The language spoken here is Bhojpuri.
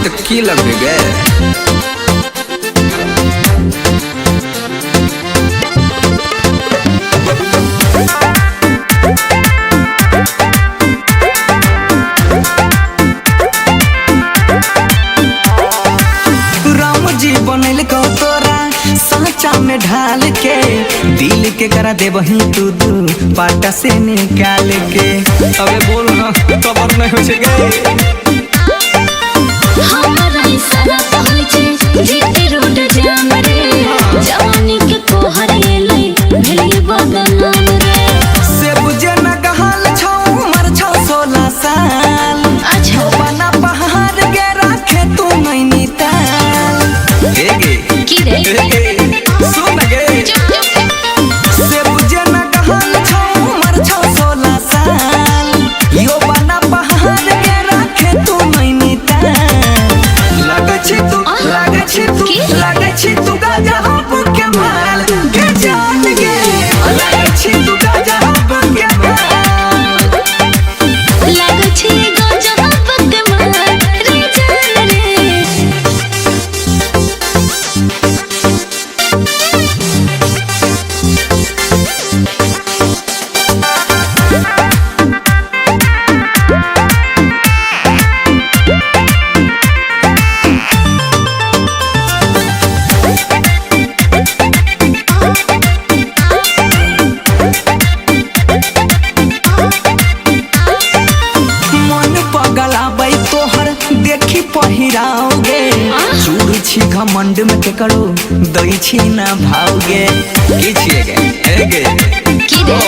तो की लगबे गे। राम जी बनल को तोरा सांचा में ढाल के, दिल के करा दे वही तू पाटा से निकाल के। अबे बोल ना खबर नहीं हो छे गे। हमारा इशारा पहुंचे जीते रोड जाम रे, जवानी के कोहरे ले भेली बदनाम रे। से बुझे न कहल छौ उमर छौ 16 साल। अच्छा बना पहाड़ के रखे तू मैनी ताल। हे गे की रे हे गे सुन गे। से बुझे न कहल छौ उमर छौ 16 साल। यो बना पहाड़ के रखे तू मैनी ताल। लागे छी तू गाजा हो के माल के जान गे। लागे छी तू गाजा हो के माल। लागो छे गजब बदमाश रे जान रे। मन पगलाबै तोहर देखी पहिराओगे। चूड़ी छी घमंड में के करो दै छी ना भाओगे। की छिए गे हे गे की रे